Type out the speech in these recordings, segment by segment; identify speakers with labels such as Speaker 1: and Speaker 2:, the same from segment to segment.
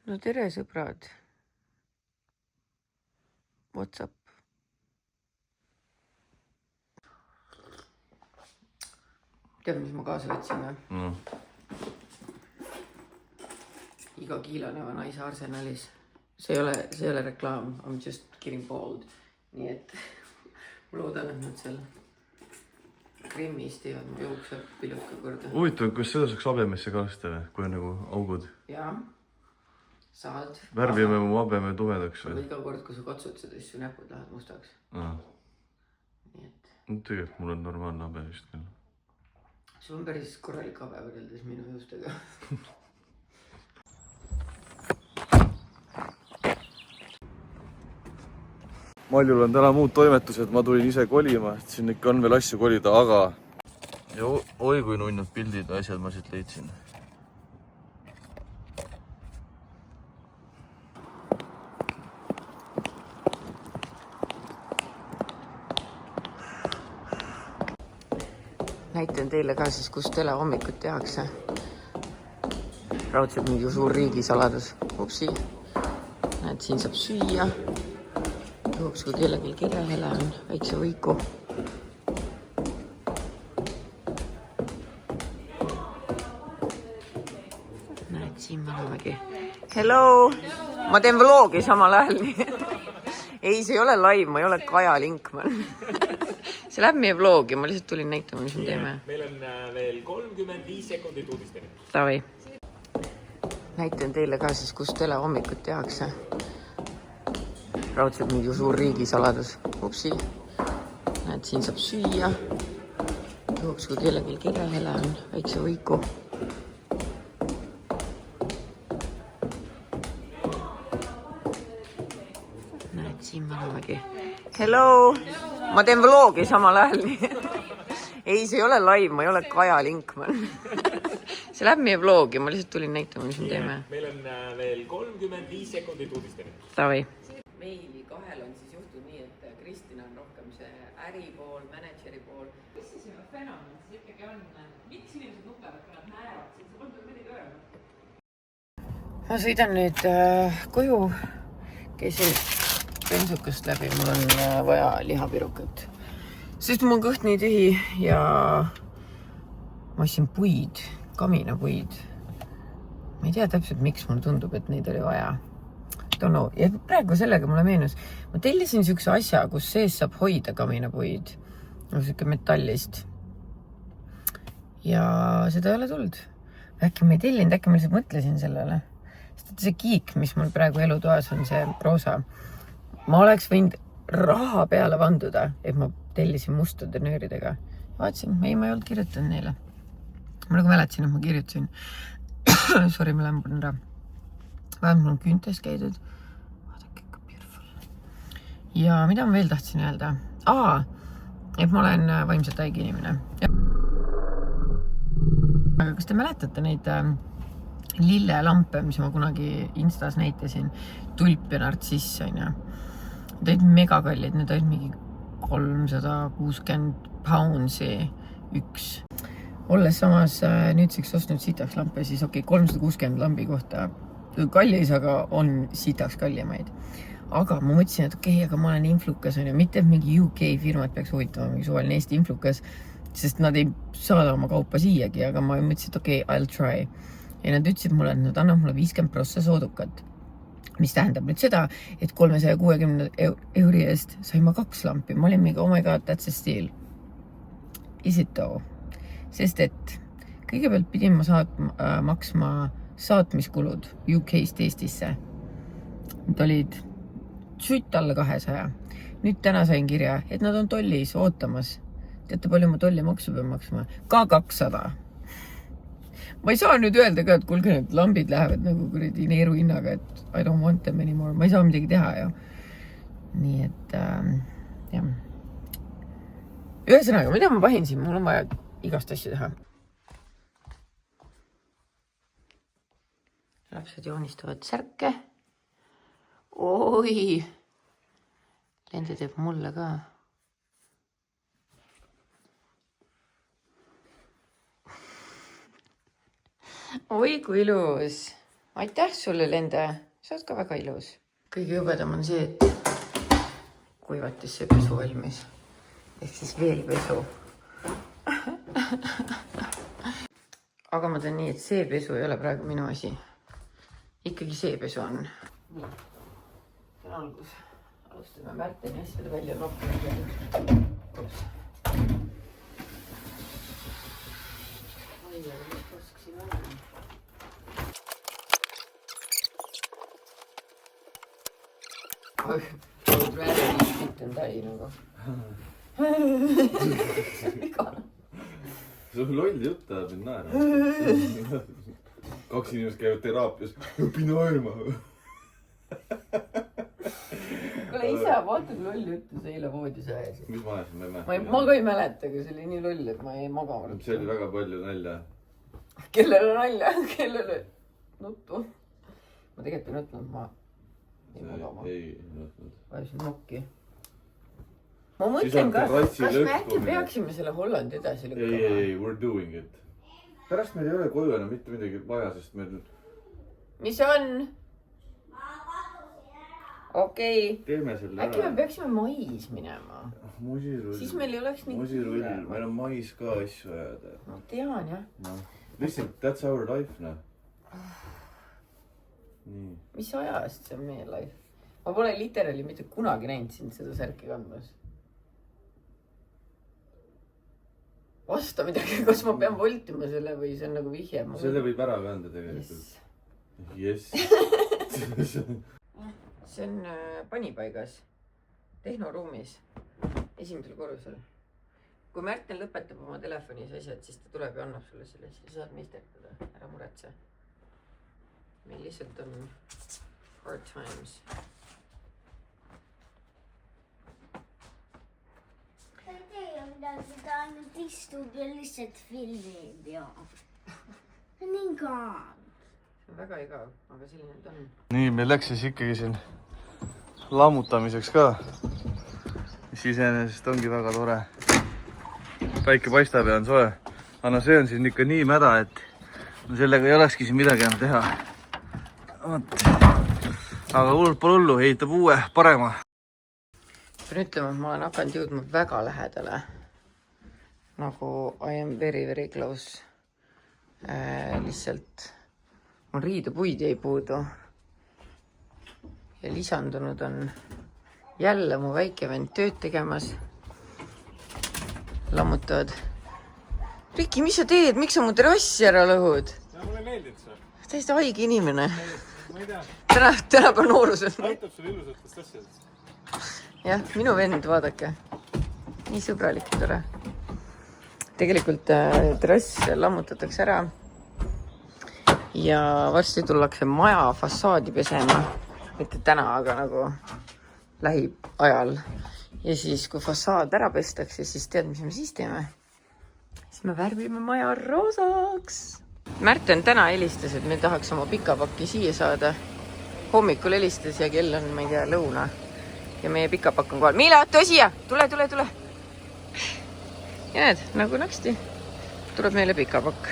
Speaker 1: No tere, sõbrad. What's up? Tead, mis ma kaasa võtsin või?
Speaker 2: No.
Speaker 1: Iga kiiloneva naise Arsenalis. See ei ole reklaam. I'm just getting bold. Nii et ma loodan, et nad seal Krimmis teevad mu juukse pilutka korda.
Speaker 2: Huvitav, kas seda saaks habemesse kasta või? Kui on nagu augud?
Speaker 1: Jaa. Saad.
Speaker 2: Värvime mu habeme tumedaks või?
Speaker 1: Iga kord, kui sa katsud seda, siis su näpud lähevad mustaks. Nii et...
Speaker 2: Tegelikult mul on normaalne habe vist küll.
Speaker 1: Sul on päris korralik habe võrreldes minu juustega.
Speaker 2: Maljul on täna muud toimetused, ma tulin ise kolima, siin ikka on veel asju kolida, aga... Ja oi kui nunnud pildid ja asjad ma siit leidsin.
Speaker 1: Näitan teile ka siis, kus telehommikut tehakse. Raudselt mingi suur riigisaladus. Upsi. Näed, siin saab süüa. Juhuks, kui kellelgi kirjahele on väikse võiku. Näed, siin me olemegi. Hello! Ma teen vlogi samal ajal. Ei, see ei ole live, ma ei ole Kaja Linkman. See läheb meie vlogi, ma lihtsalt tulin näitama, mis me teeme.
Speaker 3: Meil on veel 35 sekundit uudisteni.
Speaker 1: Tavai. Näitan teile ka siis, kus telehommikut tehakse. Raudselt mingi suur riigisaladus. Upsi. Näed, siin saab süüa. Juhuks, kui kellelgi kirjahele on väikse võiku. Näed, siin me olemegi. Hello! Ma teen vlogi samal ajal. Ei, see ei ole live, ma ei ole Kaja Linkman. See läheb meie vlogi, ma lihtsalt tulin näitama, mis me teeme.
Speaker 3: Meil on veel 35 sekundit uudisteni.
Speaker 1: Tavai. Meili kahel on siis juhtunud nii, et Kristina on rohkem see äripool, manageri pool.
Speaker 4: Mis see sinu fenomen siis ikkagi on? Miks inimesed nupevad, kui nad näevad? See polnud midagi öelda.
Speaker 1: Ma sõidan nüüd koju. Käisin bensukast läbi, mul on vaja lihapirukat. Sest mul on kõht nii tühi ja ma ostsin puid, kaminapuid. Ma ei tea täpselt, miks mulle tundub, et neid oli vaja. Ja praegu sellega mulle meenus. Ma tellisin sükse asja, kus sees saab hoida kaminapuid. Siuke metallist. Ja seda ei ole tulnud. Äkki ma ei tellinud, äkki ma lihtsalt mõtlesin sellele. Sest see kiik, mis mul praegu elutoas on, see roosa. Ma oleks võinud raha peale vanduda, et ma tellisin mustade nööridega. Vaatsin, ei, ma ei olnud kirjutanud neile. Ma nagu mäletasin, et ma kirjutasin. Sorry, ma lämban ära. Vähem mul on küntes käidud. Vaadake, ikka beautiful. Ja mida ma veel tahtsin öelda? Et ma olen vaimselt haige inimene. Aga kas te mäletate neid lillelampe, mis ma kunagi Instas näitasin? Tulp ja nartsiss on ja. Need olid megakallid, need olid mingi 360 poundsi üks. Olles samas nüüdseks ostnud sitaks lampe, siis 360 lambi kohta kallis, aga on sitaks kallimaid. Aga ma mõtlesin, et aga ma olen influkas, on ju, mitte et mingi UK firmat peaks huvitama, mingi suvaline Eesti influkas, sest nad ei saada oma kaupa siiagi, aga ma mõtlesin, et I'll try. Ja nad ütlesid mulle, et nad annavad mulle 50% soodukat, mis tähendab nüüd seda, et 360 euri eest sain ma 2 lampi. Ma olin mingi, oh my god, that's a steal. Is it though? Sest et kõigepealt pidin ma maksma saatmiskulud UK-st Eestisse. Need olid sütt alla 200. Nüüd täna sain kirja, et nad on tollis ootamas. Teate, palju ma tolli maksu pean maksma? Ka 200. Ma ei saa nüüd öelda ka, et kuulge, need lambid lähevad nagu kuradi neeru hinnaga, et I don't want them anymore. Ma ei saa midagi teha ju. Nii et, jah. Ühesõnaga, mida ma pahin siin? Mul on vaja igast asju teha. Lapsed joonistavad särke. Oi! Lende teeb mulle ka. Oi, kui ilus! aitäh sulle, Lende. Sa oled ka väga ilus. Kõige jubedam on see, et kuivatis see pesu valmis. Ehk siis veelpesu. Aga ma teen nii, et see pesu ei ole praegu minu asi. Ikkagi see pesu on. Nii. See on algus. Alustame Märteni asjade välja noppima. Oi, aga ma oskasin vähem. Oi, räägid on täi nagu.
Speaker 2: See on loll jutt ajab mind naerma. 2 inimest käivad teraapias. Õpi naerma.
Speaker 1: Kuule isa, vaata kui loll juttu sa eile voodis ajasid.
Speaker 2: Mis ma ajasin?
Speaker 1: Ma ka ei mäleta, aga see oli nii loll, et ma ei maganud.
Speaker 2: See oli väga palju nalja.
Speaker 1: Kellele nalja? Kellele nuttu? Ma tegelikult ei nutnud, ma ei magama.
Speaker 2: Ei nutnud.
Speaker 1: Vajasin nokki. Ma mõtlen ka, kas me äkki peaksime selle Hollandi edasi lükkama?
Speaker 2: Ei, we're doing it. Pärast meil ei ole koju enam mitte midagi vaja, sest meil...
Speaker 1: Mis on? Okei.
Speaker 2: Teeme selle
Speaker 1: äkki me peaksime mais minema?
Speaker 2: Musirull.
Speaker 1: Siis meil ei oleks nii
Speaker 2: Musirull. Meil on mais ka asju ajada.
Speaker 1: Ma tean, jah.
Speaker 2: Lihtsalt, that's our life, noh. Nii.
Speaker 1: Mis ajast see on meie life? Ma pole literaali mitte kunagi näinud sind seda särki kandmas. Vasta midagi, kas ma pean voltima selle või see on nagu vihje?
Speaker 2: Selle võib ära kanda tegelikult. Yes.
Speaker 1: See on panipaigas. Tehnoruumis. Esimesel korrusel. Kui Märten lõpetab oma telefonis asjad, siis ta tuleb ja annab sulle selle, siis saad meistertada. Ära muretse. Meil lihtsalt on hard times.
Speaker 5: Ta ainult istub ja lihtsalt filmib ja nii igav.
Speaker 1: See on väga igav, aga selline ta on.
Speaker 2: Nii, meil läks siis ikkagi siin lammutamiseks ka. Mis iseenesest ongi väga tore. Päike paistab ja on soe. Aga no see on siin ikka nii mäda, et sellega ei olekski siin midagi enam teha. Aga hullult pole hullu, heitab uue, parema.
Speaker 1: Pean ütlema, et ma olen hakanud jõudma väga lähedale. Nagu I am very, very close. Lihtsalt mul riidepuid jäi puudu. Ja lisandunud on jälle mu väike vend tööd tegemas. Lammutavad. Riki, mis sa teed? Miks sa mu terrassi ära lõhud?
Speaker 3: Mulle meeldib see.
Speaker 1: Täiesti haige inimene.
Speaker 3: Ma ei tea.
Speaker 1: Tänapäeva noorused.
Speaker 3: Aitab sulle ilusatest asjadest.
Speaker 1: Jah, minu vend, vaadake. Nii sõbralik ja tore. Tegelikult terrass lammutatakse ära. Ja varsti tullakse maja fassaadi pesema. Mitte täna, aga nagu lähiajal. Ja siis, kui fassaad ära pestakse, siis tead, mis me siis teeme? Siis me värvime maja roosaks. Märten täna helistas, et me tahaks oma pikapakki siia saada. Hommikul helistas ja kell on, ma ei tea, lõuna. Ja meie pikapakk on kohal. Miila, tule siia! Tule! Ja näed, nagu naksti tuleb meile pikapakk.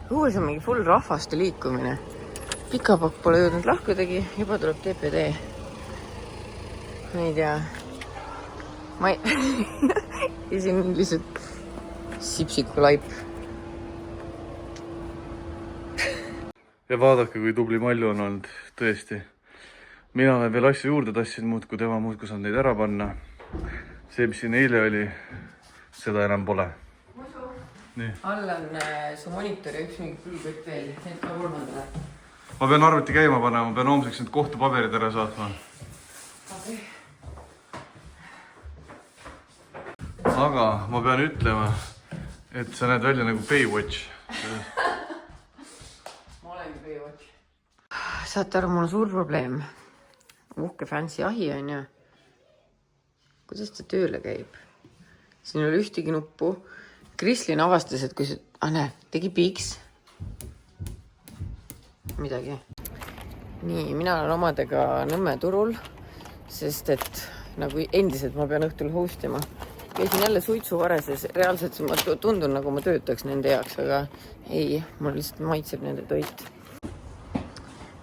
Speaker 1: Õues on mingi full rahvaste liikumine. Pikapakk pole jõudnud lahkudagi, juba tuleb TPD. Ma ei tea. Ja siin on lihtsalt sipsiku laip.
Speaker 2: Ja vaadake, kui tubli Malju on olnud, tõesti. Mina olen veel asju juurde tassinud muudku, tema muudku saanud neid ära panna. See, mis siin eile oli, seda enam pole. Nii.
Speaker 1: All on su monitor ja üks mingi külgõtt veel. Need ka kolmandale.
Speaker 2: Ma pean arvuti käima panema, ma pean homseks need kohtupaberid ära saatma.
Speaker 1: Okay.
Speaker 2: Aga ma pean ütlema, et sa näed välja nagu Baywatch.
Speaker 1: Ma olengi Baywatch. Saate aru, mul on suur probleem. Uhke fancy ahi on ju. Kuidas ta tööle käib? Siin oli ühtegi nuppu. Krislin avastas, et kui see... näe, tegi piiks. Midagi. Nii, mina olen omadega Nõmme turul, sest et nagu endiselt ma pean õhtul hostima. Käisin jälle suitsuvareses. Reaalselt ma tundun, nagu ma töötaks nende jaoks, aga ei, mul lihtsalt maitseb nende toit.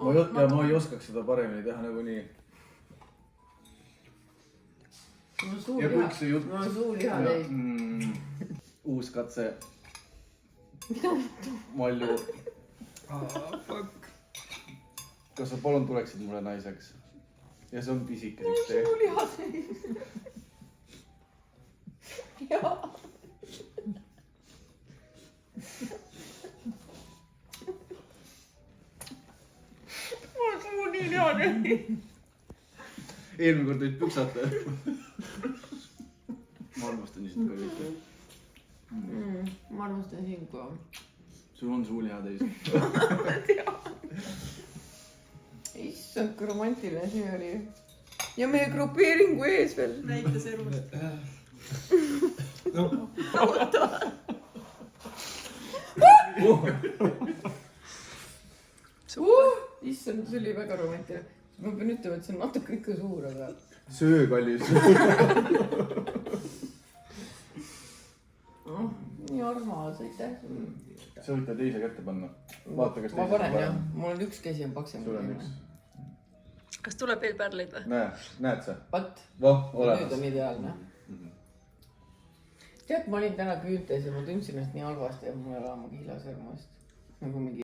Speaker 2: ma ei oskaks seda paremini teha nagunii. Ja kõik see jutt.
Speaker 1: Ma olen suuliha teid.
Speaker 2: Uus katse. Malju. Kas sa palun tuleksid mulle naiseks? Ja see on pisikeseks tee.
Speaker 1: Suuliha teid. Jaa. Ma olen suuliha teid.
Speaker 2: Eelmine kord võid püksata. Ma armastan sind ka kõik.
Speaker 1: Ma armastan sind ka.
Speaker 2: Sul on suuliha täis.
Speaker 1: Issand, kui romantiline see oli. Ja meie grupeeringu ees veel.
Speaker 4: Näita servust.
Speaker 1: Issand, see oli väga romantiline. Ma pean ütlema, et see on natuke ikka suur, aga...
Speaker 2: Söö, kallis.
Speaker 1: Nii armas, aitäh.
Speaker 2: Sa võid ta teise kätte panna. Vaata, kas
Speaker 1: ma panen jah. Mul on üks käsi on paksem.
Speaker 2: Sul on üks.
Speaker 4: Kas tuleb veel pärleid või?
Speaker 2: Näed sa?
Speaker 1: Vat.
Speaker 2: Voh,
Speaker 1: Nüüd
Speaker 2: olemas.
Speaker 1: on ideaalne. Tead, ma olin täna küüntes ja ma tundsin ennast nii halvasti ja mul elama kihlasõrmust. Nagu mingi